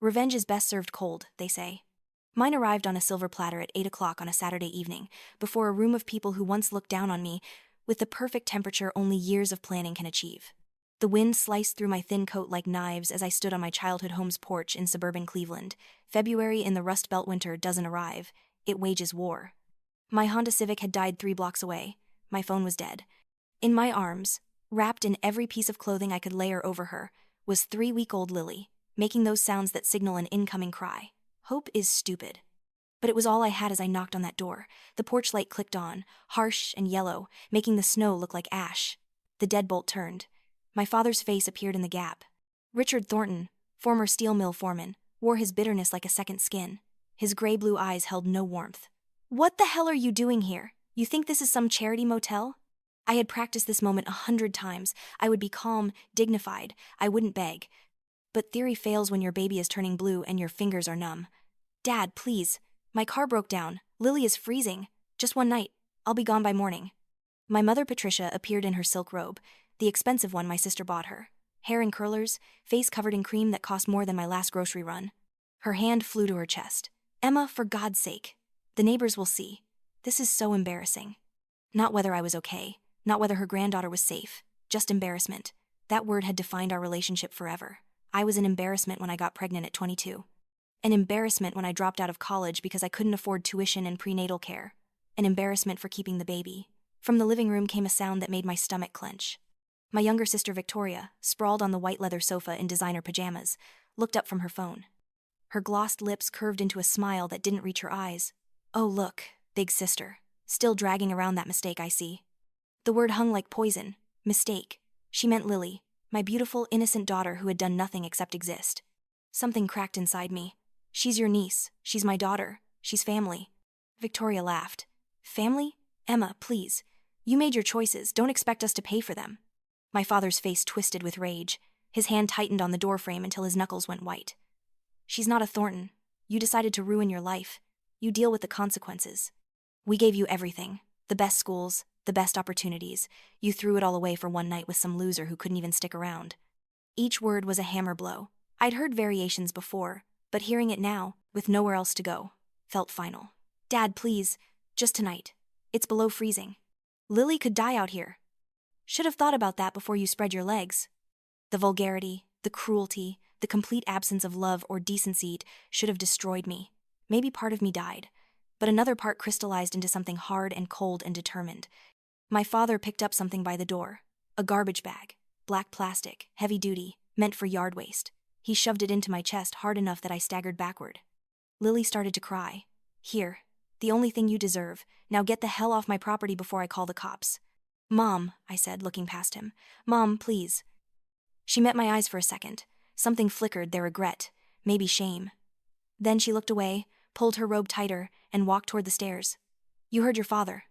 Revenge is best served cold, they say. Mine arrived on a silver platter at 8 o'clock on a Saturday evening, before a room of people who once looked down on me, with the perfect temperature only years of planning can achieve. The wind sliced through my thin coat like knives as I stood on my childhood home's porch in suburban Cleveland. February in the Rust Belt winter doesn't arrive, it wages war. My Honda Civic had died 3 blocks away. My phone was dead. In my arms, wrapped in every piece of clothing I could layer over her, was 3-week-old Lily, making those sounds that signal an incoming cry. Hope is stupid. But it was all I had as I knocked on that door. The porch light clicked on, harsh and yellow, making the snow look like ash. The deadbolt turned. My father's face appeared in the gap. Richard Thornton, former steel mill foreman, wore his bitterness like a second skin. His gray-blue eyes held no warmth. "What the hell are you doing here? You think this is some charity motel?" I had practiced this moment 100 times. I would be calm, dignified. I wouldn't beg. But theory fails when your baby is turning blue and your fingers are numb. "Dad, please. My car broke down. Lily is freezing. Just one night. I'll be gone by morning." My mother Patricia appeared in her silk robe, the expensive one my sister bought her. Hair in curlers, face covered in cream that cost more than my last grocery run. Her hand flew to her chest. "Emma, for God's sake. The neighbors will see. This is so embarrassing." Not whether I was okay, not whether her granddaughter was safe, just embarrassment. That word had defined our relationship forever. I was an embarrassment when I got pregnant at 22. An embarrassment when I dropped out of college because I couldn't afford tuition and prenatal care. An embarrassment for keeping the baby. From the living room came a sound that made my stomach clench. My younger sister Victoria, sprawled on the white leather sofa in designer pajamas, looked up from her phone. Her glossed lips curved into a smile that didn't reach her eyes. "Oh look, big sister. Still dragging around that mistake, I see." The word hung like poison. Mistake. She meant Lily, my beautiful, innocent daughter who had done nothing except exist. Something cracked inside me. "She's your niece. She's my daughter. She's family." Victoria laughed. "Family? Emma, please. You made your choices. Don't expect us to pay for them." My father's face twisted with rage. His hand tightened on the doorframe until his knuckles went white. "She's not a Thornton. You decided to ruin your life. You deal with the consequences. We gave you everything. The best schools, the best opportunities. You threw it all away for one night with some loser who couldn't even stick around." Each word was a hammer blow. I'd heard variations before, but hearing it now, with nowhere else to go, felt final. "Dad, please. Just tonight. It's below freezing. Lily could die out here. Should have thought about that before you spread your legs." The vulgarity, the cruelty, the complete absence of love or decency should have destroyed me. Maybe part of me died, but another part crystallized into something hard and cold and determined. My father picked up something by the door. A garbage bag. Black plastic, heavy duty, meant for yard waste. He shoved it into my chest hard enough that I staggered backward. Lily started to cry. "Here. The only thing you deserve. Now get the hell off my property before I call the cops." "Mom," I said, looking past him. "Mom, please." She met my eyes for a second. Something flickered there, regret, maybe shame. Then she looked away, pulled her robe tighter, and walked toward the stairs. "You heard your father."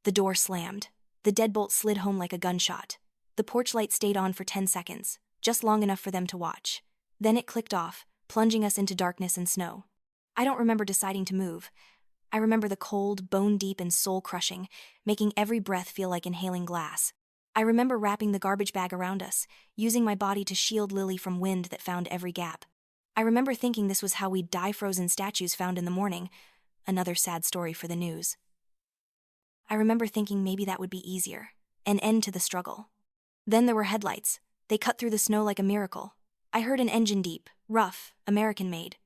The door slammed. The deadbolt slid home like a gunshot. The porch light stayed on for 10 seconds, just long enough for them to watch. Then it clicked off, plunging us into darkness and snow. I don't remember deciding to move. I remember the cold, bone-deep and soul-crushing, making every breath feel like inhaling glass. I remember wrapping the garbage bag around us, using my body to shield Lily from wind that found every gap. I remember thinking this was how we'd die frozen statues found in the morning. Another sad story for the news. I remember thinking maybe that would be easier. An end to the struggle. Then there were headlights. They cut through the snow like a miracle. I heard an engine deep, rough, American-made.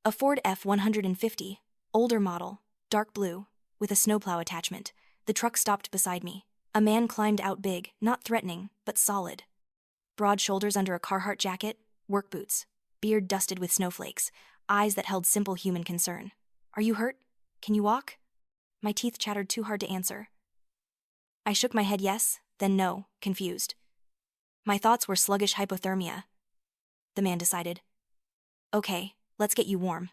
A Ford F-150, older model, dark blue, with a snowplow attachment. The truck stopped beside me. A man climbed out big, not threatening, but solid. Broad shoulders under a Carhartt jacket, work boots, beard dusted with snowflakes, eyes that held simple human concern. "Are you hurt? Can you walk?" My teeth chattered too hard to answer. I shook my head yes, then no, confused. My thoughts were sluggish hypothermia. The man decided. "Okay, let's get you warm."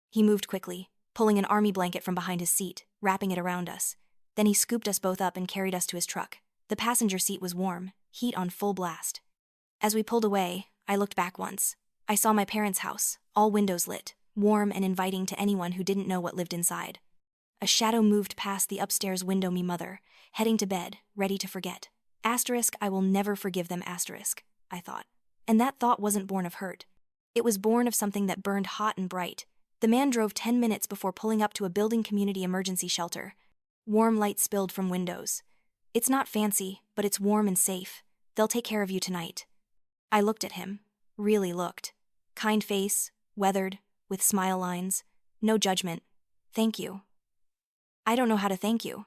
He moved quickly, pulling an army blanket from behind his seat, wrapping it around us. Then he scooped us both up and carried us to his truck. The passenger seat was warm, heat on full blast. As we pulled away, I looked back once. I saw my parents' house, all windows lit, warm and inviting to anyone who didn't know what lived inside. A shadow moved past the upstairs window me mother, heading to bed, ready to forget. Asterisk, I will never forgive them, asterisk, I thought. And that thought wasn't born of hurt. It was born of something that burned hot and bright. The man drove 10 minutes before pulling up to a building community emergency shelter. Warm light spilled from windows. "It's not fancy, but it's warm and safe. They'll take care of you tonight." I looked at him. Really looked. Kind face, weathered, with smile lines. No judgment. "Thank you." "I don't know how to thank you."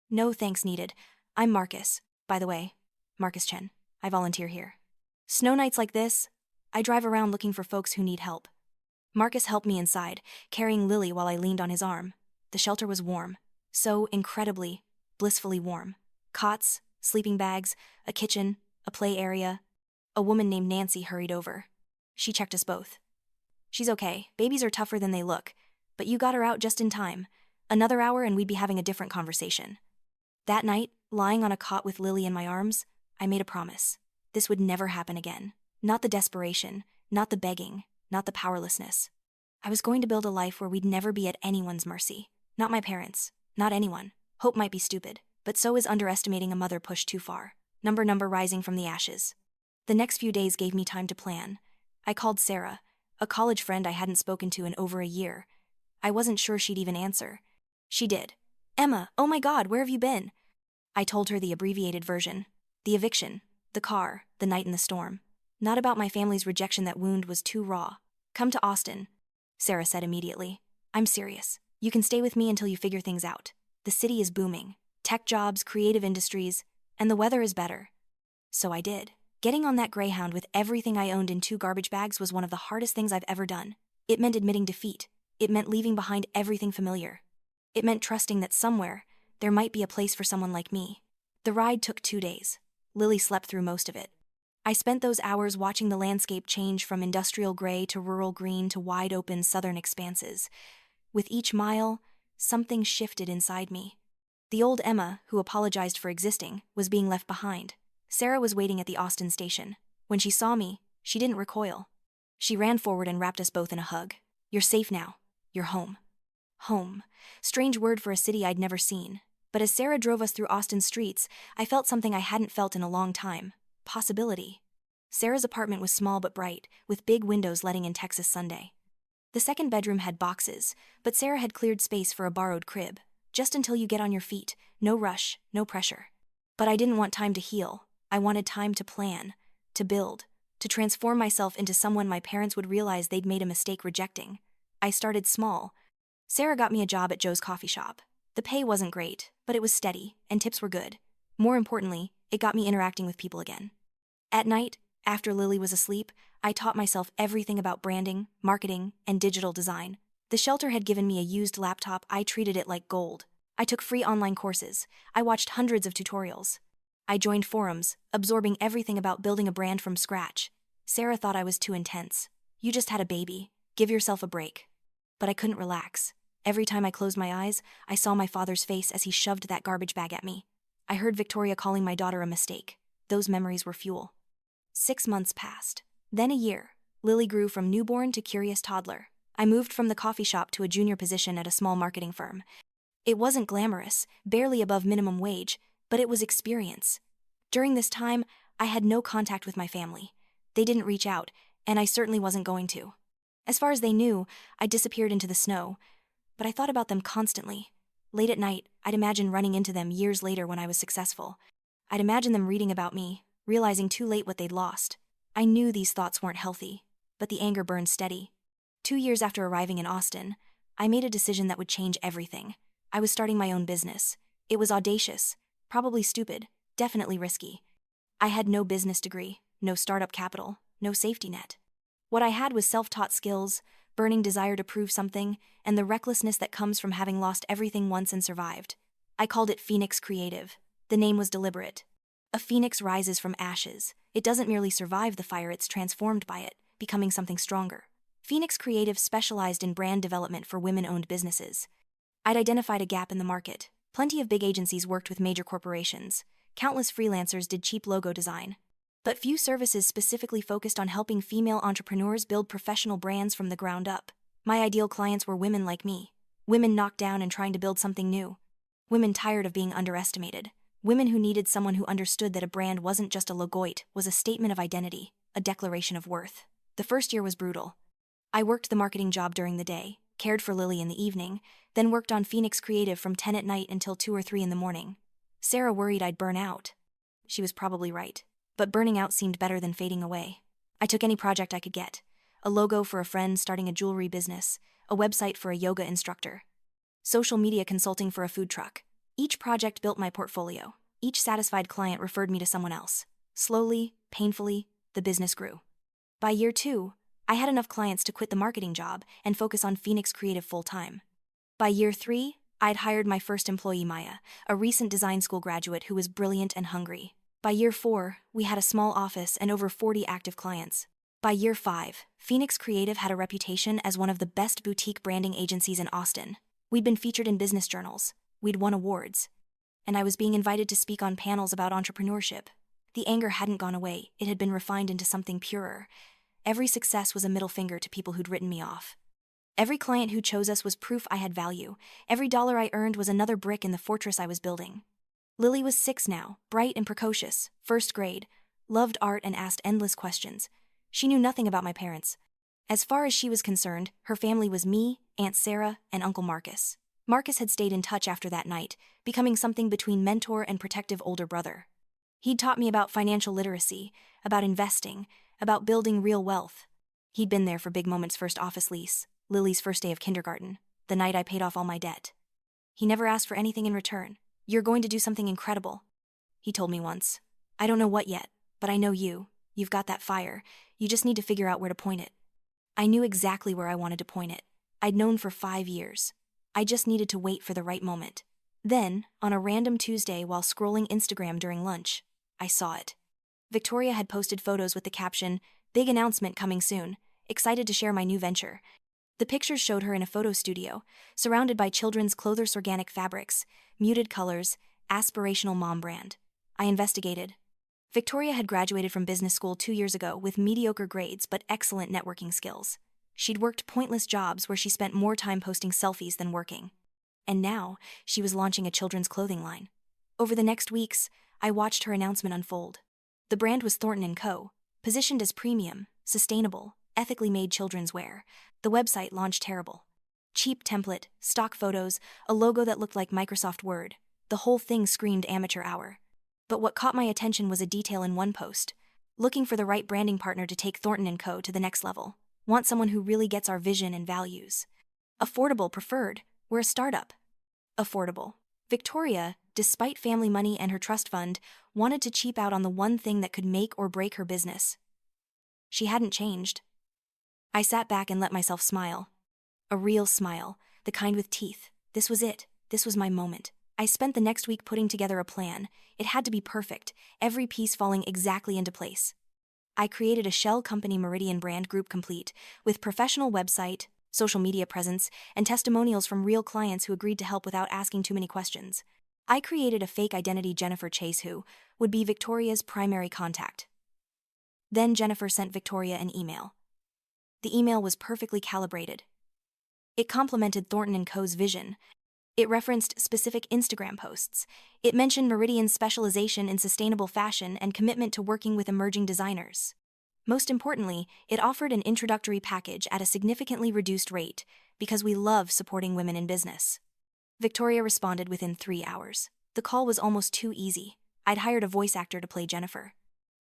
"No thanks needed. I'm Marcus, by the way. Marcus Chen. I volunteer here. Snow nights like this, I drive around looking for folks who need help." Marcus helped me inside, carrying Lily while I leaned on his arm. The shelter was warm. So incredibly, blissfully warm. Cots, sleeping bags, a kitchen, a play area. A woman named Nancy hurried over. She checked us both. "She's okay. Babies are tougher than they look. But you got her out just in time. Another hour and we'd be having a different conversation." That night, lying on a cot with Lily in my arms, I made a promise. This would never happen again. Not the desperation, not the begging, not the powerlessness. I was going to build a life where we'd never be at anyone's mercy. Not my parents, not anyone. Hope might be stupid, but so is underestimating a mother pushed too far. Number rising from the ashes. The next few days gave me time to plan. I called Sarah, a college friend I hadn't spoken to in over a year. I wasn't sure she'd even answer. She did. "Emma, oh my God, where have you been?" I told her the abbreviated version. The eviction, the car, the night in the storm. Not about my family's rejection. That wound was too raw. "Come to Austin," Sarah said immediately. "I'm serious. You can stay with me until you figure things out. The city is booming. Tech jobs, creative industries, and the weather is better." So I did. Getting on that Greyhound with everything I owned in 2 garbage bags was one of the hardest things I've ever done. It meant admitting defeat. It meant leaving behind everything familiar. It meant trusting that somewhere, there might be a place for someone like me. The ride took 2 days. Lily slept through most of it. I spent those hours watching the landscape change from industrial gray to rural green to wide-open southern expanses. With each mile, something shifted inside me. The old Emma, who apologized for existing, was being left behind. Sarah was waiting at the Austin station. When she saw me, she didn't recoil. She ran forward and wrapped us both in a hug. "You're safe now. You're home." Home. Strange word for a city I'd never seen. But as Sarah drove us through Austin's streets, I felt something I hadn't felt in a long time. Possibility. Sarah's apartment was small but bright, with big windows letting in Texas Sunday. The second bedroom had boxes, but Sarah had cleared space for a borrowed crib. Just until you get on your feet. No rush, no pressure. But I didn't want time to heal. I wanted time to plan, to build, to transform myself into someone my parents would realize they'd made a mistake rejecting. I started small. Sarah got me a job at Joe's coffee shop. The pay wasn't great, but it was steady, and tips were good. More importantly, it got me interacting with people again. At night, after Lily was asleep, I taught myself everything about branding, marketing, and digital design. The shelter had given me a used laptop. I treated it like gold. I took free online courses. I watched hundreds of tutorials. I joined forums, absorbing everything about building a brand from scratch. Sarah thought I was too intense. "You just had a baby. Give yourself a break." But I couldn't relax. Every time I closed my eyes, I saw my father's face as he shoved that garbage bag at me. I heard Victoria calling my daughter a mistake. Those memories were fuel. 6 months passed. Then a year. Lily grew from newborn to curious toddler. I moved from the coffee shop to a junior position at a small marketing firm. It wasn't glamorous, barely above minimum wage, but it was experience. During this time, I had no contact with my family. They didn't reach out, and I certainly wasn't going to. As far as they knew, I disappeared into the snow, but I thought about them constantly. Late at night, I'd imagine running into them years later when I was successful. I'd imagine them reading about me, realizing too late what they'd lost. I knew these thoughts weren't healthy, but the anger burned steady. 2 years after arriving in Austin, I made a decision that would change everything. I was starting my own business. It was audacious, probably stupid, definitely risky. I had no business degree, no startup capital, no safety net. What I had was self-taught skills, burning desire to prove something, and the recklessness that comes from having lost everything once and survived. I called it Phoenix Creative. The name was deliberate. A phoenix rises from ashes. It doesn't merely survive the fire, it's transformed by it, becoming something stronger. Phoenix Creative specialized in brand development for women-owned businesses. I'd identified a gap in the market. Plenty of big agencies worked with major corporations. Countless freelancers did cheap logo design. But few services specifically focused on helping female entrepreneurs build professional brands from the ground up. My ideal clients were women like me. Women knocked down and trying to build something new. Women tired of being underestimated. Women who needed someone who understood that a brand wasn't just a logo, it was a statement of identity, a declaration of worth. The first year was brutal. I worked the marketing job during the day, cared for Lily in the evening, then worked on Phoenix Creative from 10 at night until 2 or 3 in the morning. Sarah worried I'd burn out. She was probably right. But burning out seemed better than fading away. I took any project I could get. A logo for a friend starting a jewelry business, a website for a yoga instructor, social media consulting for a food truck. Each project built my portfolio. Each satisfied client referred me to someone else. Slowly, painfully, the business grew. By year 2, I had enough clients to quit the marketing job and focus on Phoenix Creative full-time. By year 3, I'd hired my first employee, Maya, a recent design school graduate who was brilliant and hungry. By year 4, we had a small office and over 40 active clients. By year 5, Phoenix Creative had a reputation as one of the best boutique branding agencies in Austin. We'd been featured in business journals, we'd won awards, and I was being invited to speak on panels about entrepreneurship. The anger hadn't gone away, it had been refined into something purer. Every success was a middle finger to people who'd written me off. Every client who chose us was proof I had value. Every dollar I earned was another brick in the fortress I was building. Lily was 6 now, bright and precocious, first grade, loved art and asked endless questions. She knew nothing about my parents. As far as she was concerned, her family was me, Aunt Sarah, and Uncle Marcus. Marcus had stayed in touch after that night, becoming something between mentor and protective older brother. He'd taught me about financial literacy, about investing, about building real wealth. He'd been there for Big Moment's first office lease, Lily's first day of kindergarten, the night I paid off all my debt. He never asked for anything in return. "You're going to do something incredible," he told me once. "I don't know what yet, but I know you've got that fire, you just need to figure out where to point it." I knew exactly where I wanted to point it. I'd known for 5 years. I just needed to wait for the right moment. Then, on a random Tuesday while scrolling Instagram during lunch, I saw it. Victoria had posted photos with the caption, "Big announcement coming soon, excited to share my new venture." The pictures showed her in a photo studio, surrounded by children's clothes, organic fabrics, muted colors, aspirational mom brand. I investigated. Victoria had graduated from business school 2 years ago with mediocre grades but excellent networking skills. She'd worked pointless jobs where she spent more time posting selfies than working. And now, she was launching a children's clothing line. Over the next weeks, I watched her announcement unfold. The brand was Thornton & Co., positioned as premium, sustainable, ethically made children's wear. The website launched terrible. Cheap template, stock photos, a logo that looked like Microsoft Word. The whole thing screamed amateur hour. But what caught my attention was a detail in one post. "Looking for the right branding partner to take Thornton & Co. to the next level. Want someone who really gets our vision and values. Affordable preferred. We're a startup." Affordable. Victoria, despite family money and her trust fund, wanted to cheap out on the one thing that could make or break her business. She hadn't changed. I sat back and let myself smile. A real smile, the kind with teeth. This was it. This was my moment. I spent the next week putting together a plan. It had to be perfect, every piece falling exactly into place. I created a shell company, Meridian Brand Group Complete, with professional website, social media presence, and testimonials from real clients who agreed to help without asking too many questions. I created a fake identity, Jennifer Chase, who would be Victoria's primary contact. Then Jennifer sent Victoria an email. The email was perfectly calibrated. It complemented Thornton & Co.'s vision. It referenced specific Instagram posts. It mentioned Meridian's specialization in sustainable fashion and commitment to working with emerging designers. Most importantly, it offered an introductory package at a significantly reduced rate because we love supporting women in business. Victoria responded within 3 hours. The call was almost too easy. I'd hired a voice actor to play Jennifer.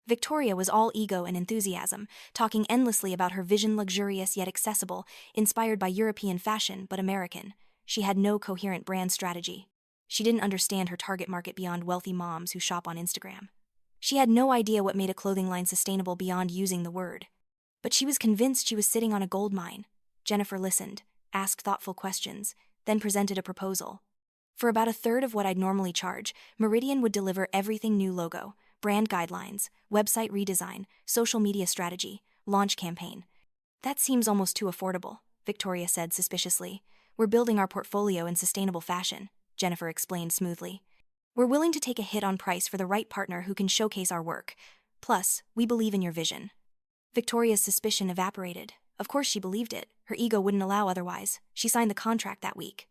Victoria was all ego and enthusiasm, talking endlessly about her vision, luxurious yet accessible, inspired by European fashion but American. She had no coherent brand strategy. She didn't understand her target market beyond wealthy moms who shop on Instagram. She had no idea what made a clothing line sustainable beyond using the word. But she was convinced she was sitting on a gold mine. Jennifer listened, asked thoughtful questions, then presented a proposal. For about a third of what I'd normally charge, Meridian would deliver everything: new logo, brand guidelines, website redesign, social media strategy, launch campaign. "That seems almost too affordable," Victoria said suspiciously. "We're building our portfolio in sustainable fashion," Jennifer explained smoothly. "We're willing to take a hit on price for the right partner who can showcase our work. Plus, we believe in your vision." Victoria's suspicion evaporated. Of course she believed it. Her ego wouldn't allow otherwise. She signed the contract that week.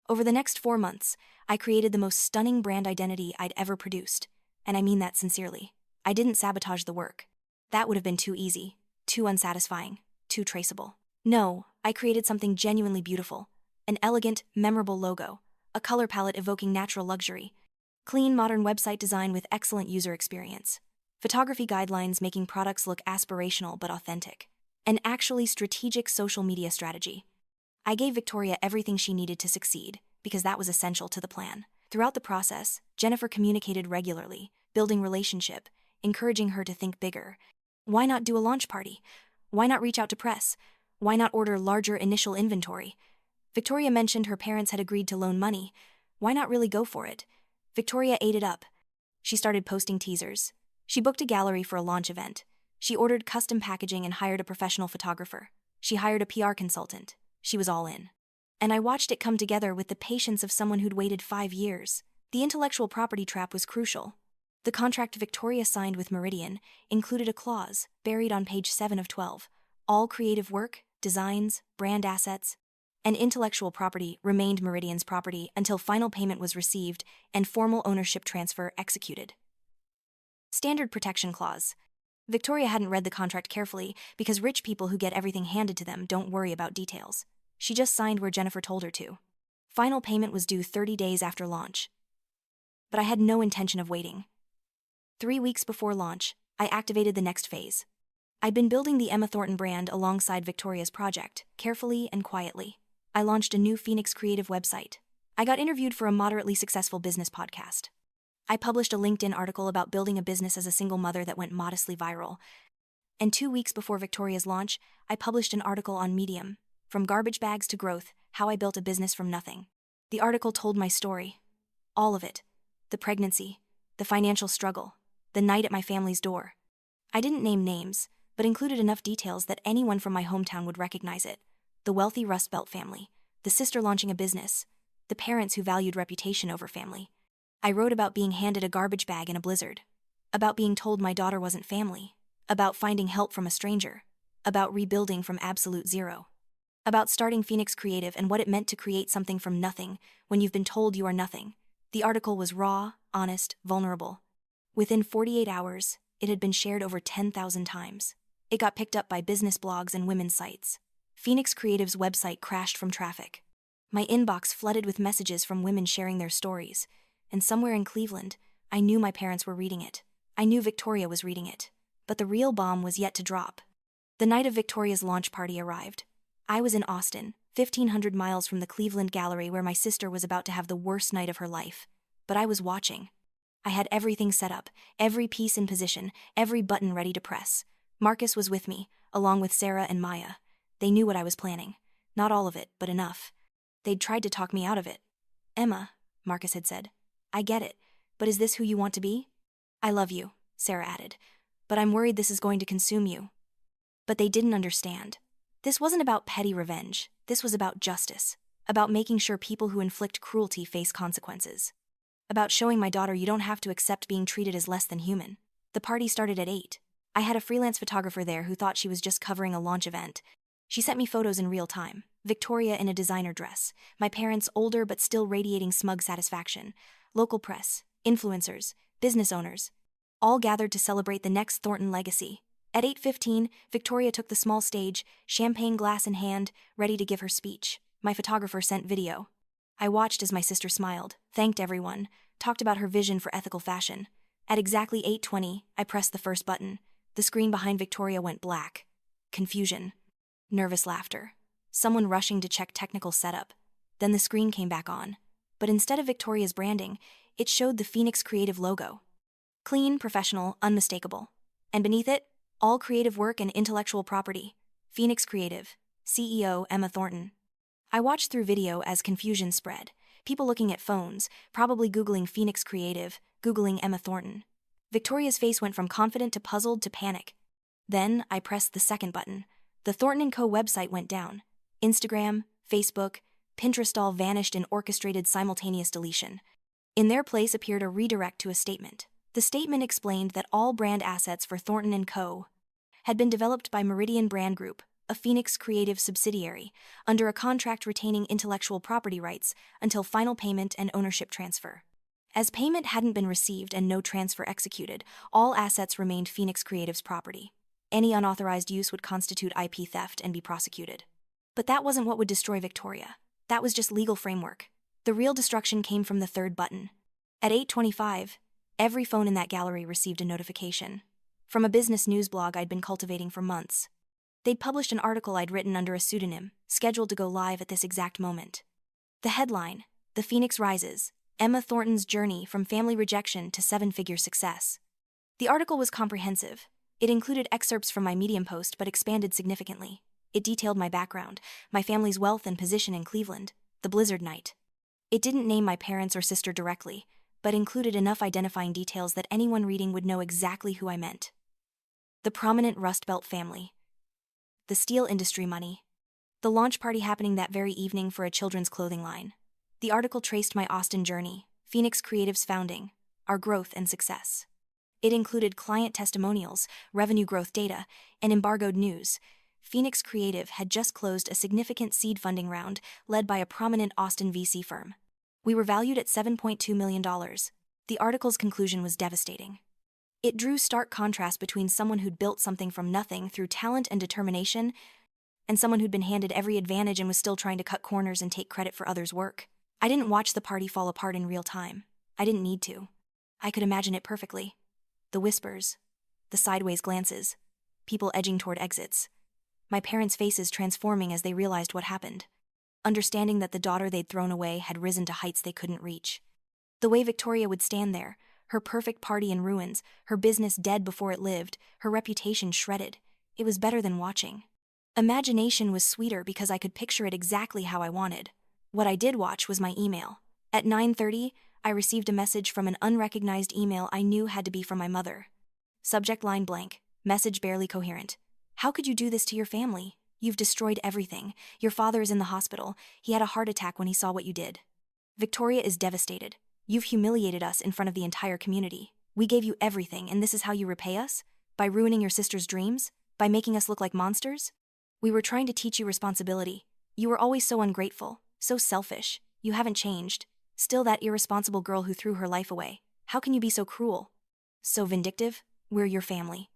Over the next 4 months, I created the most stunning brand identity I'd ever produced. And I mean that sincerely. I didn't sabotage the work. That would have been too easy, too unsatisfying, too traceable. No, I created something genuinely beautiful. An elegant, memorable logo. A color palette evoking natural luxury. Clean, modern website design with excellent user experience. Photography guidelines making products look aspirational but authentic. An actually strategic social media strategy. I gave Victoria everything she needed to succeed, because that was essential to the plan. Throughout the process, Jennifer communicated regularly, building relationship, encouraging her to think bigger. Why not do a launch party? Why not reach out to press? Why not order larger initial inventory? Victoria mentioned her parents had agreed to loan money. Why not really go for it? Victoria ate it up. She started posting teasers. She booked a gallery for a launch event. She ordered custom packaging and hired a professional photographer. She hired a PR consultant. She was all in. And I watched it come together with the patience of someone who'd waited 5 years. The intellectual property trap was crucial. The contract Victoria signed with Meridian included a clause, buried on page 7 of 12. All creative work, designs, brand assets, and intellectual property remained Meridian's property until final payment was received and formal ownership transfer executed. Standard protection clause. Victoria hadn't read the contract carefully because rich people who get everything handed to them don't worry about details. She just signed where Jennifer told her to. Final payment was due 30 days after launch. But I had no intention of waiting. 3 weeks before launch, I activated the next phase. I'd been building the Emma Thornton brand alongside Victoria's project, carefully and quietly. I launched a new Phoenix Creative website. I got interviewed for a moderately successful business podcast. I published a LinkedIn article about building a business as a single mother that went modestly viral. And 2 weeks before Victoria's launch, I published an article on Medium, From Garbage Bags to Growth, How I Built a Business from Nothing. The article told my story. All of it. The pregnancy, the financial struggle, the night at my family's door. I didn't name names, but included enough details that anyone from my hometown would recognize it. The wealthy Rust Belt family, the sister launching a business, the parents who valued reputation over family. I wrote about being handed a garbage bag in a blizzard, about being told my daughter wasn't family, about finding help from a stranger, about rebuilding from absolute zero, about starting Phoenix Creative and what it meant to create something from nothing when you've been told you are nothing. The article was raw, honest, vulnerable. Within 48 hours, it had been shared over 10,000 times. It got picked up by business blogs and women's sites. Phoenix Creative's website crashed from traffic. My inbox flooded with messages from women sharing their stories. And somewhere in Cleveland, I knew my parents were reading it. I knew Victoria was reading it. But the real bomb was yet to drop. The night of Victoria's launch party arrived. I was in Austin, 1,500 miles from the Cleveland gallery where my sister was about to have the worst night of her life. But I was watching. I had everything set up, every piece in position, every button ready to press. Marcus was with me, along with Sarah and Maya. They knew what I was planning. Not all of it, but enough. They'd tried to talk me out of it. Emma, Marcus had said. I get it, but is this who you want to be? I love you, Sarah added, but I'm worried this is going to consume you. But they didn't understand. This wasn't about petty revenge. This was about justice, about making sure people who inflict cruelty face consequences, about showing my daughter you don't have to accept being treated as less than human. The party started at 8. I had a freelance photographer there who thought she was just covering a launch event. She sent me photos in real time. Victoria in a designer dress, my parents older but still radiating smug satisfaction. Local press, influencers, business owners, all gathered to celebrate the next Thornton legacy. At 8:15, Victoria took the small stage, champagne glass in hand, ready to give her speech. My photographer sent video. I watched as my sister smiled, thanked everyone, talked about her vision for ethical fashion. At exactly 8:20, I pressed the first button. The screen behind Victoria went black. Confusion. Nervous laughter. Someone rushing to check technical setup. Then the screen came back on. But instead of Victoria's branding, it showed the Phoenix Creative logo. Clean, professional, unmistakable. And beneath it, all creative work and intellectual property. Phoenix Creative. CEO Emma Thornton. I watched through video as confusion spread. People looking at phones, probably Googling Phoenix Creative, Googling Emma Thornton. Victoria's face went from confident to puzzled to panic. Then I pressed the second button. The Thornton & Co. website went down. Instagram, Facebook, Pinterest all vanished in orchestrated simultaneous deletion. In their place appeared a redirect to a statement. The statement explained that all brand assets for Thornton & Co. had been developed by Meridian Brand Group, a Phoenix Creative subsidiary, under a contract retaining intellectual property rights until final payment and ownership transfer. As payment hadn't been received and no transfer executed, all assets remained Phoenix Creative's property. Any unauthorized use would constitute IP theft and be prosecuted. But that wasn't what would destroy Victoria. That was just legal framework. The real destruction came from the third button. At 8:25, every phone in that gallery received a notification. From a business news blog I'd been cultivating for months. They'd published an article I'd written under a pseudonym, scheduled to go live at this exact moment. The headline, "The Phoenix Rises, Emma Thornton's Journey from Family Rejection to Seven-Figure Success." The article was comprehensive. It included excerpts from my Medium post but expanded significantly. It detailed my background, my family's wealth and position in Cleveland, the blizzard night. It didn't name my parents or sister directly, but included enough identifying details that anyone reading would know exactly who I meant. The prominent Rust Belt family. The steel industry money. The launch party happening that very evening for a children's clothing line. The article traced my Austin journey, Phoenix Creative's founding, our growth and success. It included client testimonials, revenue growth data, and embargoed news. Phoenix Creative had just closed a significant seed funding round led by a prominent Austin VC firm. We were valued at $7.2 million. The article's conclusion was devastating. It drew stark contrast between someone who'd built something from nothing through talent and determination and someone who'd been handed every advantage and was still trying to cut corners and take credit for others' work. I didn't watch the party fall apart in real time. I didn't need to. I could imagine it perfectly. The whispers, the sideways glances, people edging toward exits. My parents' faces transforming as they realized what happened, understanding that the daughter they'd thrown away had risen to heights they couldn't reach. The way Victoria would stand there, her perfect party in ruins, her business dead before it lived, her reputation shredded. It was better than watching. Imagination was sweeter because I could picture it exactly how I wanted. What I did watch was my email. At 9:30, I received a message from an unrecognized email I knew had to be from my mother. Subject line blank, message barely coherent. "How could you do this to your family? You've destroyed everything. Your father is in the hospital. He had a heart attack when he saw what you did. Victoria is devastated. You've humiliated us in front of the entire community. We gave you everything, and this is how you repay us? By ruining your sister's dreams? By making us look like monsters? We were trying to teach you responsibility. You were always so ungrateful, so selfish. You haven't changed. Still that irresponsible girl who threw her life away. How can you be so cruel? So vindictive? We're your family."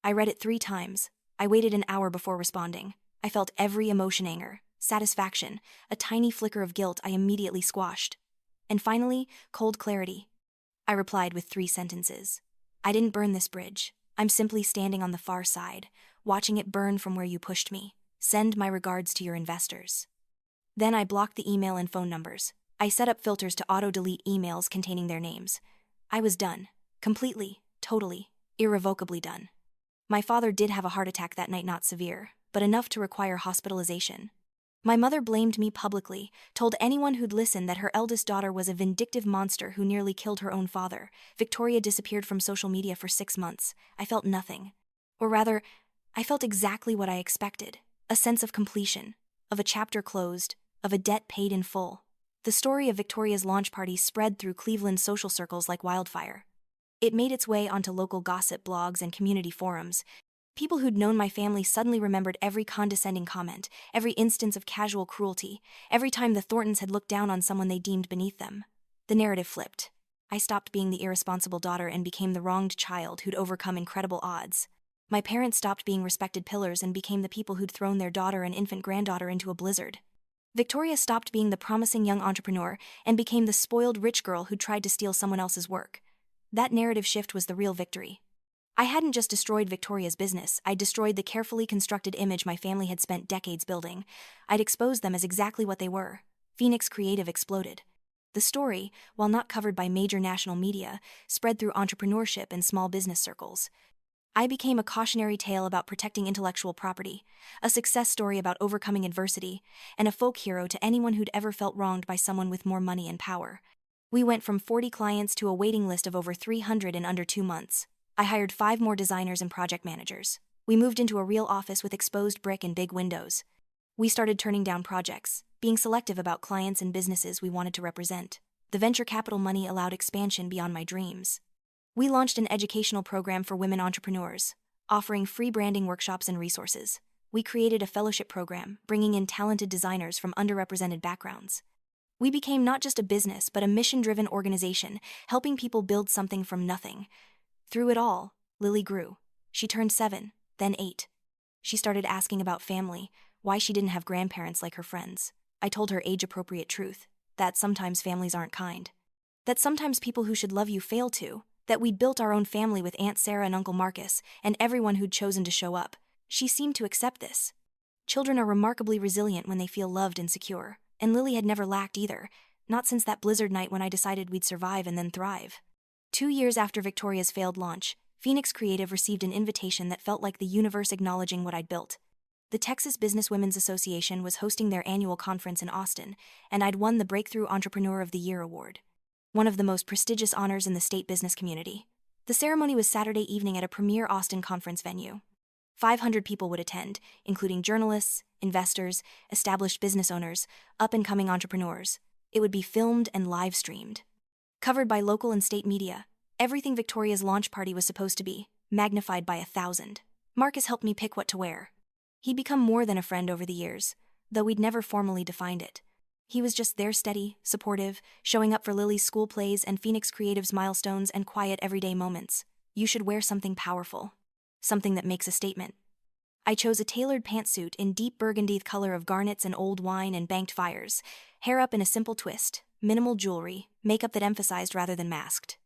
I read it 3 times. I waited an hour before responding. I felt every emotion: anger, satisfaction, a tiny flicker of guilt I immediately squashed. And finally, cold clarity. I replied with 3 sentences. "I didn't burn this bridge. I'm simply standing on the far side, watching it burn from where you pushed me. Send my regards to your investors." Then I blocked the email and phone numbers. I set up filters to auto-delete emails containing their names. I was done. Completely, totally, irrevocably done. My father did have a heart attack that night, not severe, but enough to require hospitalization. My mother blamed me publicly, told anyone who'd listen that her eldest daughter was a vindictive monster who nearly killed her own father. Victoria disappeared from social media for 6 months. I felt nothing. Or rather, I felt exactly what I expected. A sense of completion, of a chapter closed, of a debt paid in full. The story of Victoria's launch party spread through Cleveland's social circles like wildfire. It made its way onto local gossip blogs and community forums. People who'd known my family suddenly remembered every condescending comment, every instance of casual cruelty, every time the Thorntons had looked down on someone they deemed beneath them. The narrative flipped. I stopped being the irresponsible daughter and became the wronged child who'd overcome incredible odds. My parents stopped being respected pillars and became the people who'd thrown their daughter and infant granddaughter into a blizzard. Victoria stopped being the promising young entrepreneur and became the spoiled rich girl who tried to steal someone else's work. That narrative shift was the real victory. I hadn't just destroyed Victoria's business, I'd destroyed the carefully constructed image my family had spent decades building. I'd exposed them as exactly what they were. Phoenix Creative exploded. The story, while not covered by major national media, spread through entrepreneurship and small business circles. I became a cautionary tale about protecting intellectual property, a success story about overcoming adversity, and a folk hero to anyone who'd ever felt wronged by someone with more money and power. We went from 40 clients to a waiting list of over 300 in under 2 months. I hired 5 more designers and project managers. We moved into a real office with exposed brick and big windows. We started turning down projects, being selective about clients and businesses we wanted to represent. The venture capital money allowed expansion beyond my dreams. We launched an educational program for women entrepreneurs, offering free branding workshops and resources. We created a fellowship program, bringing in talented designers from underrepresented backgrounds. We became not just a business, but a mission-driven organization, helping people build something from nothing. Through it all, Lily grew. She turned 7, then 8. She started asking about family, why she didn't have grandparents like her friends. I told her age-appropriate truth, that sometimes families aren't kind. That sometimes people who should love you fail to. That we'd built our own family with Aunt Sarah and Uncle Marcus, and everyone who'd chosen to show up. She seemed to accept this. Children are remarkably resilient when they feel loved and secure, and Lily had never lacked either, not since that blizzard night when I decided we'd survive and then thrive. 2 years after Victoria's failed launch, Phoenix Creative received an invitation that felt like the universe acknowledging what I'd built. The Texas Businesswomen's Association was hosting their annual conference in Austin, and I'd won the Breakthrough Entrepreneur of the Year award, one of the most prestigious honors in the state business community. The ceremony was Saturday evening at a premier Austin conference venue. 500 people would attend, including journalists, investors, established business owners, up-and-coming entrepreneurs. It would be filmed and live-streamed. Covered by local and state media, everything Victoria's launch party was supposed to be, magnified by 1,000. Marcus helped me pick what to wear. He'd become more than a friend over the years, though we'd never formally defined it. He was just there, steady, supportive, showing up for Lily's school plays and Phoenix Creative's milestones and quiet everyday moments. You should wear something powerful. Something that makes a statement. I chose a tailored pantsuit in deep burgundy color of garnets and old wine and banked fires, hair up in a simple twist, minimal jewelry, makeup that emphasized rather than masked.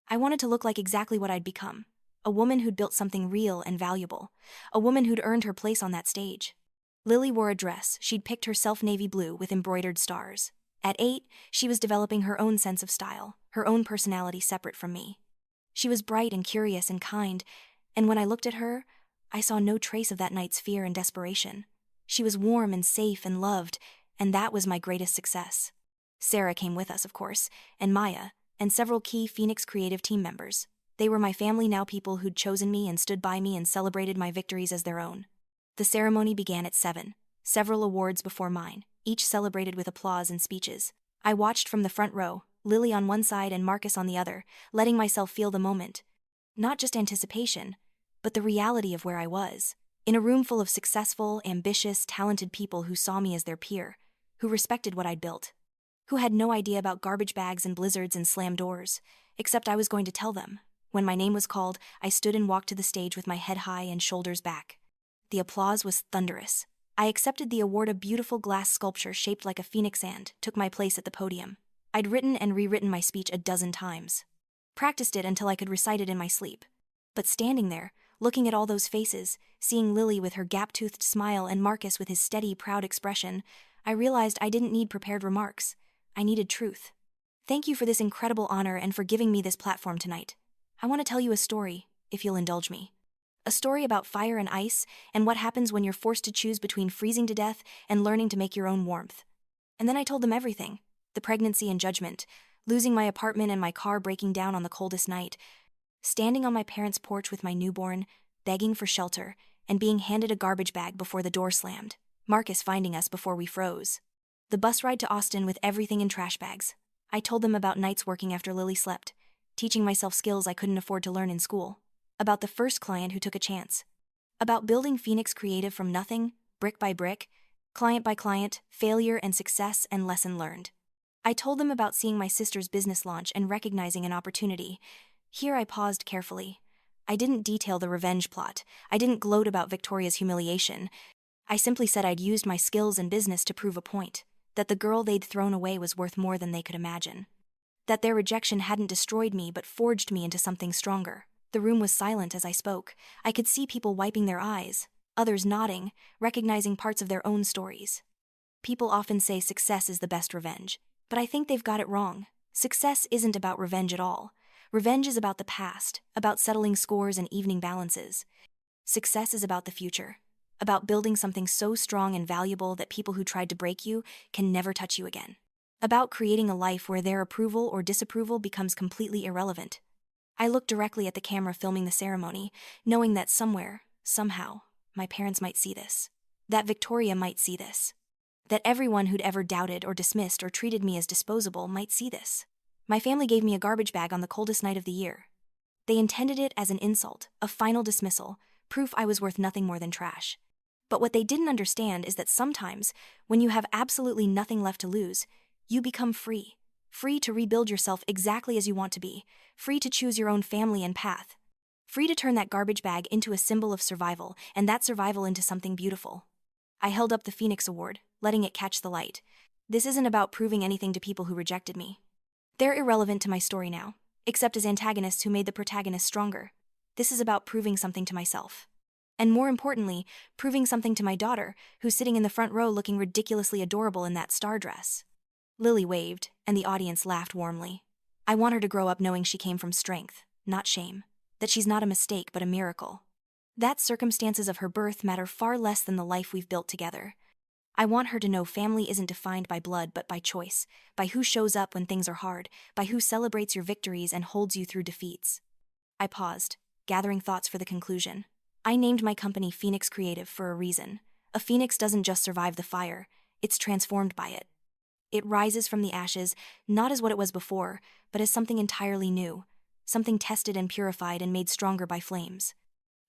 I wanted to look like exactly what I'd become. A woman who'd built something real and valuable. A woman who'd earned her place on that stage. Lily wore a dress she'd picked herself navy blue with embroidered stars. At 8, she was developing her own sense of style, her own personality separate from me. She was bright and curious and kind, and when I looked at her, I saw no trace of that night's fear and desperation. She was warm and safe and loved, and that was my greatest success. Sarah came with us, of course, and Maya, and several key Phoenix Creative team members. They were my family now, people who'd chosen me and stood by me and celebrated my victories as their own. The ceremony began at 7, several awards before mine, each celebrated with applause and speeches. I watched from the front row, Lily on one side and Marcus on the other, letting myself feel the moment. Not just anticipation, but the reality of where I was. In a room full of successful, ambitious, talented people who saw me as their peer, who respected what I'd built, who had no idea about garbage bags and blizzards and slammed doors, except I was going to tell them. When my name was called, I stood and walked to the stage with my head high and shoulders back. The applause was thunderous. I accepted the award. A beautiful glass sculpture shaped like a phoenix and took my place at the podium. I'd written and rewritten my speech a dozen times. Practiced it until I could recite it in my sleep. But standing there, looking at all those faces, seeing Lily with her gap-toothed smile and Marcus with his steady, proud expression, I realized I didn't need prepared remarks. I needed truth. Thank you for this incredible honor and for giving me this platform tonight. I want to tell you a story, if you'll indulge me. A story about fire and ice, and what happens when you're forced to choose between freezing to death and learning to make your own warmth. And then I told them everything. The pregnancy and judgment, losing my apartment and my car breaking down on the coldest night, standing on my parents' porch with my newborn, begging for shelter, and being handed a garbage bag before the door slammed, Marcus finding us before we froze. The bus ride to Austin with everything in trash bags. I told them about nights working after Lily slept, teaching myself skills I couldn't afford to learn in school. About the first client who took a chance. About building Phoenix Creative from nothing, brick by brick, client by client, failure and success and lesson learned. I told them about seeing my sister's business launch and recognizing an opportunity. Here I paused carefully. I didn't detail the revenge plot. I didn't gloat about Victoria's humiliation. I simply said I'd used my skills and business to prove a point, that the girl they'd thrown away was worth more than they could imagine. That their rejection hadn't destroyed me but forged me into something stronger. The room was silent as I spoke. I could see people wiping their eyes, others nodding, recognizing parts of their own stories. People often say success is the best revenge, but I think they've got it wrong. Success isn't about revenge at all. Revenge is about the past, about settling scores and evening balances. Success is about the future, about building something so strong and valuable that people who tried to break you can never touch you again. About creating a life where their approval or disapproval becomes completely irrelevant. I looked directly at the camera filming the ceremony, knowing that somewhere, somehow, my parents might see this. That Victoria might see this. That everyone who'd ever doubted or dismissed or treated me as disposable might see this. My family gave me a garbage bag on the coldest night of the year. They intended it as an insult, a final dismissal, proof I was worth nothing more than trash. But what they didn't understand is that sometimes, when you have absolutely nothing left to lose, you become free. Free to rebuild yourself exactly as you want to be, free to choose your own family and path, free to turn that garbage bag into a symbol of survival and that survival into something beautiful. I held up the Phoenix Award, letting it catch the light. This isn't about proving anything to people who rejected me. They're irrelevant to my story now, except as antagonists who made the protagonist stronger. This is about proving something to myself. And more importantly, proving something to my daughter, who's sitting in the front row looking ridiculously adorable in that star dress. Lily waved, and the audience laughed warmly. I want her to grow up knowing she came from strength, not shame. That she's not a mistake but a miracle. That circumstances of her birth matter far less than the life we've built together. I want her to know family isn't defined by blood but by choice, by who shows up when things are hard, by who celebrates your victories and holds you through defeats. I paused, gathering thoughts for the conclusion. I named my company Phoenix Creative for a reason. A phoenix doesn't just survive the fire, it's transformed by it. It rises from the ashes, not as what it was before, but as something entirely new, something tested and purified and made stronger by flames.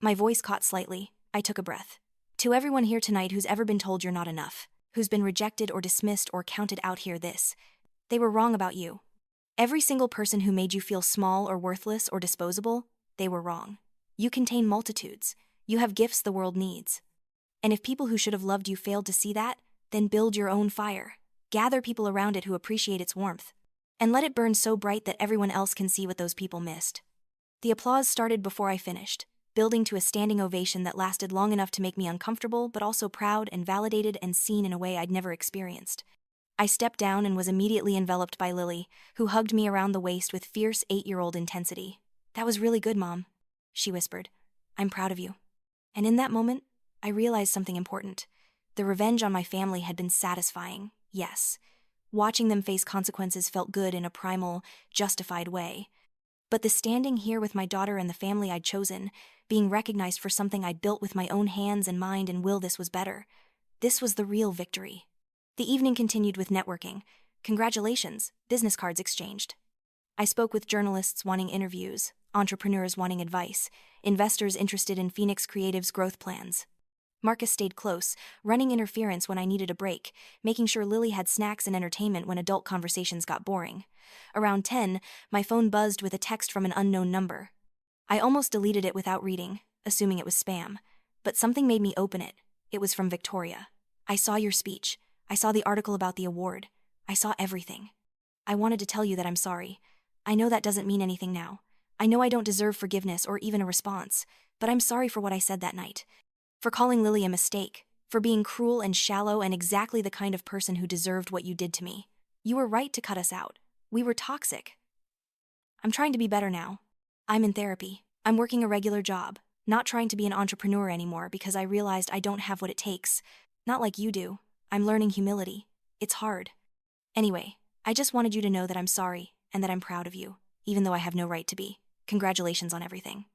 My voice caught slightly. I took a breath. To everyone here tonight who's ever been told you're not enough, who's been rejected or dismissed or counted out, hear this. They were wrong about you. Every single person who made you feel small or worthless or disposable, they were wrong. You contain multitudes. You have gifts the world needs. And if people who should have loved you failed to see that, then build your own fire. Gather people around it who appreciate its warmth. And let it burn so bright that everyone else can see what those people missed. The applause started before I finished, building to a standing ovation that lasted long enough to make me uncomfortable but also proud and validated and seen in a way I'd never experienced. I stepped down and was immediately enveloped by Lily, who hugged me around the waist with fierce 8-year-old intensity. That was really good, Mom, she whispered. I'm proud of you. And in that moment, I realized something important. The revenge on my family had been satisfying, yes. Watching them face consequences felt good in a primal, justified way. But the standing here with my daughter and the family I'd chosen, being recognized for something I'd built with my own hands and mind and will, this was better. This was the real victory. The evening continued with networking. Congratulations, business cards exchanged. I spoke with journalists wanting interviews, entrepreneurs wanting advice, investors interested in Phoenix Creative's growth plans. Marcus stayed close, running interference when I needed a break, making sure Lily had snacks and entertainment when adult conversations got boring. Around 10, my phone buzzed with a text from an unknown number. I almost deleted it without reading, assuming it was spam. But something made me open it. It was from Victoria. I saw your speech. I saw the article about the award. I saw everything. I wanted to tell you that I'm sorry. I know that doesn't mean anything now. I know I don't deserve forgiveness or even a response, but I'm sorry for what I said that night. For calling Lily a mistake, for being cruel and shallow and exactly the kind of person who deserved what you did to me. You were right to cut us out. We were toxic. I'm trying to be better now. I'm in therapy. I'm working a regular job, not trying to be an entrepreneur anymore because I realized I don't have what it takes. Not like you do. I'm learning humility. It's hard. Anyway, I just wanted you to know that I'm sorry and that I'm proud of you, even though I have no right to be. Congratulations on everything.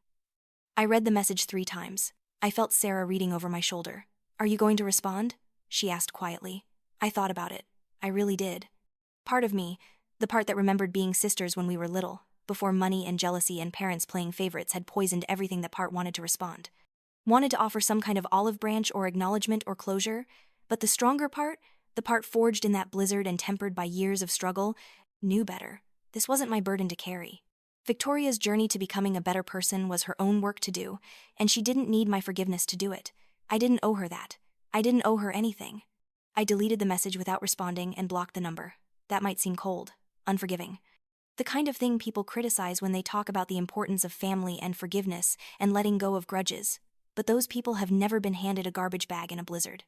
I read the message 3 times. I felt Sarah reading over my shoulder. Are you going to respond? She asked quietly. I thought about it. I really did. Part of me, the part that remembered being sisters when we were little, before money and jealousy and parents playing favorites had poisoned everything, that part wanted to respond. Wanted to offer some kind of olive branch or acknowledgement or closure, but the stronger part, the part forged in that blizzard and tempered by years of struggle, knew better. This wasn't my burden to carry. Victoria's journey to becoming a better person was her own work to do, and she didn't need my forgiveness to do it. I didn't owe her that. I didn't owe her anything. I deleted the message without responding and blocked the number. That might seem cold, unforgiving. The kind of thing people criticize when they talk about the importance of family and forgiveness and letting go of grudges. But those people have never been handed a garbage bag in a blizzard.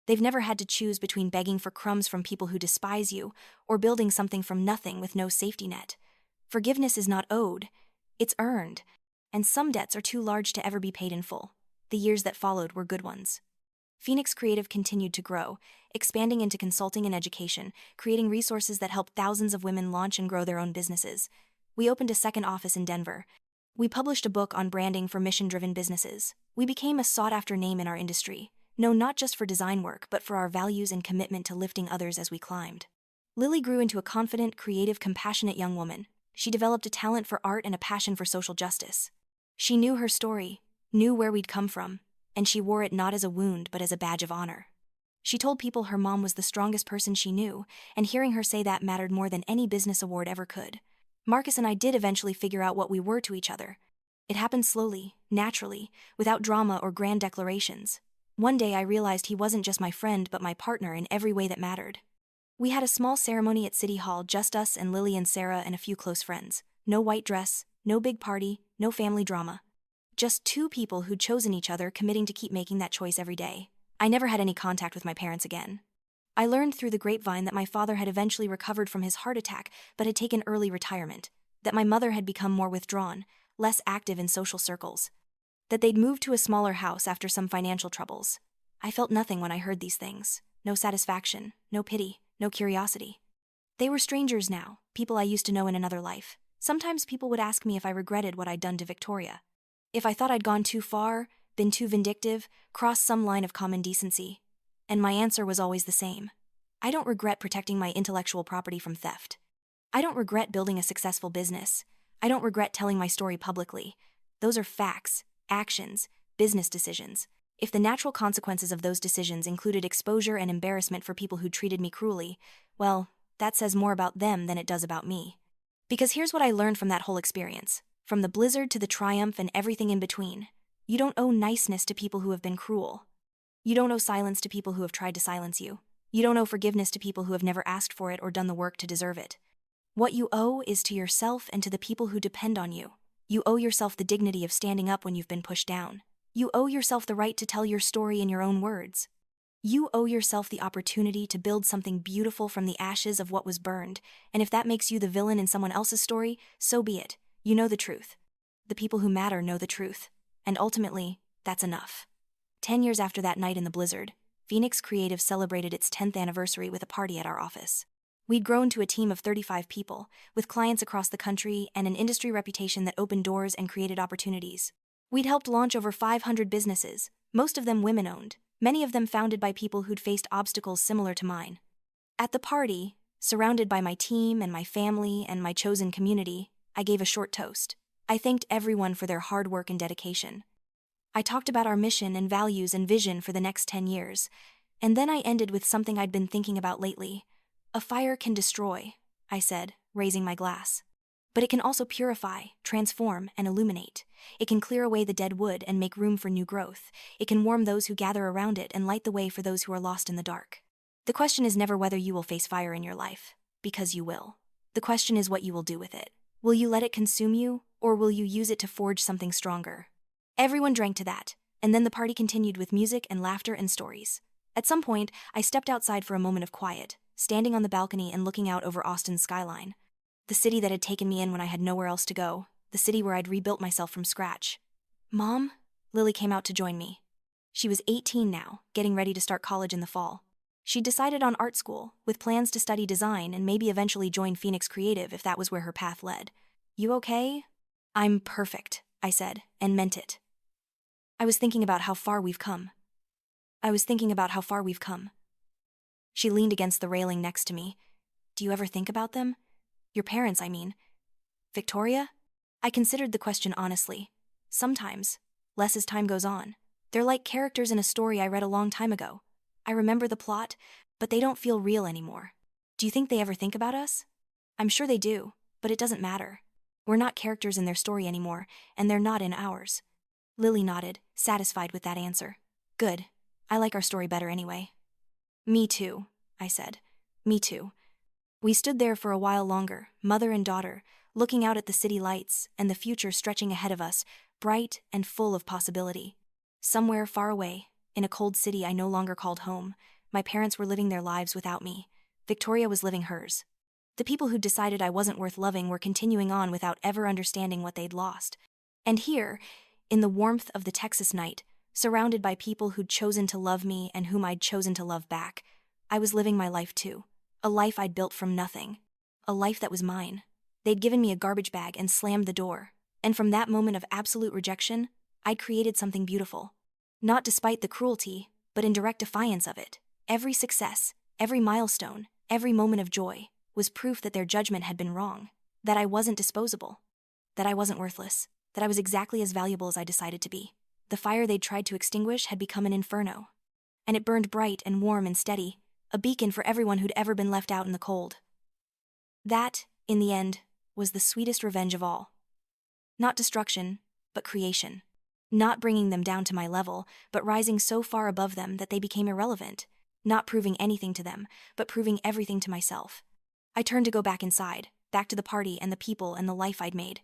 They've never had to choose between begging for crumbs from people who despise you or building something from nothing with no safety net. Forgiveness is not owed, it's earned, and some debts are too large to ever be paid in full. The years that followed were good ones. Phoenix Creative continued to grow, expanding into consulting and education, creating resources that help thousands of women launch and grow their own businesses. We opened a second office in Denver. We published a book on branding for mission-driven businesses. We became a sought-after name in our industry. No, not just for design work, but for our values and commitment to lifting others as we climbed. Lily grew into a confident, creative, compassionate young woman. She developed a talent for art and a passion for social justice. She knew her story, knew where we'd come from, and she wore it not as a wound but as a badge of honor. She told people her mom was the strongest person she knew, and hearing her say that mattered more than any business award ever could. Marcus and I did eventually figure out what we were to each other. It happened slowly, naturally, without drama or grand declarations. One day I realized he wasn't just my friend but my partner in every way that mattered. We had a small ceremony at City Hall, just us and Lily and Sarah and a few close friends. No white dress, no big party, no family drama. Just two people who'd chosen each other, committing to keep making that choice every day. I never had any contact with my parents again. I learned through the grapevine that my father had eventually recovered from his heart attack but had taken early retirement, that my mother had become more withdrawn, less active in social circles, that they'd moved to a smaller house after some financial troubles. I felt nothing when I heard these things. No satisfaction, no pity, no curiosity. They were strangers now, people I used to know in another life. Sometimes people would ask me if I regretted what I'd done to Victoria. If I thought I'd gone too far, been too vindictive, crossed some line of common decency. And my answer was always the same. I don't regret protecting my intellectual property from theft. I don't regret building a successful business. I don't regret telling my story publicly. Those are facts, actions, business decisions. If the natural consequences of those decisions included exposure and embarrassment for people who treated me cruelly, well, that says more about them than it does about me. Because here's what I learned from that whole experience. From the blizzard to the triumph and everything in between. You don't owe niceness to people who have been cruel. You don't owe silence to people who have tried to silence you. You don't owe forgiveness to people who have never asked for it or done the work to deserve it. What you owe is to yourself and to the people who depend on you. You owe yourself the dignity of standing up when you've been pushed down. You owe yourself the right to tell your story in your own words. You owe yourself the opportunity to build something beautiful from the ashes of what was burned, and if that makes you the villain in someone else's story, so be it. You know the truth. The people who matter know the truth. And ultimately, that's enough. 10 years after that night in the blizzard, Phoenix Creative celebrated its 10th anniversary with a party at our office. We'd grown to a team of 35 people, with clients across the country and an industry reputation that opened doors and created opportunities. We'd helped launch over 500 businesses, most of them women-owned, many of them founded by people who'd faced obstacles similar to mine. At the party, surrounded by my team and my family and my chosen community, I gave a short toast. I thanked everyone for their hard work and dedication. I talked about our mission and values and vision for the next 10 years, and then I ended with something I'd been thinking about lately. A fire can destroy, I said, raising my glass. But it can also purify, transform, and illuminate. It can clear away the dead wood and make room for new growth. It can warm those who gather around it and light the way for those who are lost in the dark. The question is never whether you will face fire in your life, because you will. The question is what you will do with it. Will you let it consume you, or will you use it to forge something stronger? Everyone drank to that, and then the party continued with music and laughter and stories. At some point, I stepped outside for a moment of quiet, standing on the balcony and looking out over Austin's skyline. The city that had taken me in when I had nowhere else to go, the city where I'd rebuilt myself from scratch. Mom? Lily came out to join me. She was 18 now, getting ready to start college in the fall. She'd decided on art school, with plans to study design and maybe eventually join Phoenix Creative if that was where her path led. You okay? I'm perfect, I said, and meant it. I was thinking about how far we've come. She leaned against the railing next to me. Do you ever think about them? Your parents, I mean. Victoria? I considered the question honestly. Sometimes, less as time goes on. They're like characters in a story I read a long time ago. I remember the plot, but they don't feel real anymore. Do you think they ever think about us? I'm sure they do, but it doesn't matter. We're not characters in their story anymore, and they're not in ours. Lily nodded, satisfied with that answer. Good. I like our story better anyway. Me too, I said. Me too. We stood there for a while longer, mother and daughter, looking out at the city lights and the future stretching ahead of us, bright and full of possibility. Somewhere far away, in a cold city I no longer called home, my parents were living their lives without me. Victoria was living hers. The people who decided I wasn't worth loving were continuing on without ever understanding what they'd lost. And here, in the warmth of the Texas night, surrounded by people who'd chosen to love me and whom I'd chosen to love back, I was living my life too. A life I'd built from nothing. A life that was mine. They'd given me a garbage bag and slammed the door. And from that moment of absolute rejection, I'd created something beautiful. Not despite the cruelty, but in direct defiance of it. Every success, every milestone, every moment of joy was proof that their judgment had been wrong. That I wasn't disposable. That I wasn't worthless. That I was exactly as valuable as I decided to be. The fire they'd tried to extinguish had become an inferno. And it burned bright and warm and steady, a beacon for everyone who'd ever been left out in the cold. That, in the end, was the sweetest revenge of all. Not destruction, but creation. Not bringing them down to my level, but rising so far above them that they became irrelevant. Not proving anything to them, but proving everything to myself. I turned to go back inside, back to the party and the people and the life I'd made.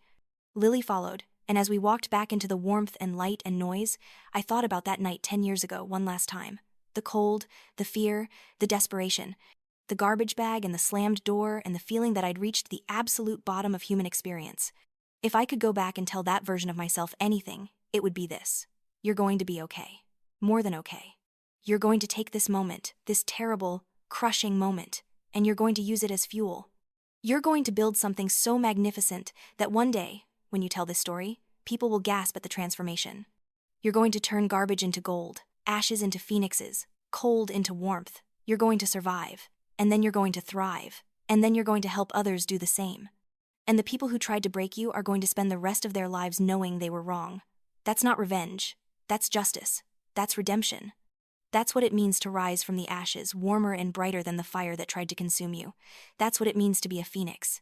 Lily followed, and as we walked back into the warmth and light and noise, I thought about that night 10 years ago one last time. The cold, the fear, the desperation, the garbage bag and the slammed door and the feeling that I'd reached the absolute bottom of human experience. If I could go back and tell that version of myself anything, it would be this. You're going to be okay. More than okay. You're going to take this moment, this terrible, crushing moment, and you're going to use it as fuel. You're going to build something so magnificent that one day, when you tell this story, people will gasp at the transformation. You're going to turn garbage into gold, ashes into phoenixes, cold into warmth. You're going to survive, and then you're going to thrive, and then you're going to help others do the same. And the people who tried to break you are going to spend the rest of their lives knowing they were wrong. That's not revenge. That's justice. That's redemption. That's what it means to rise from the ashes, warmer and brighter than the fire that tried to consume you. That's what it means to be a phoenix.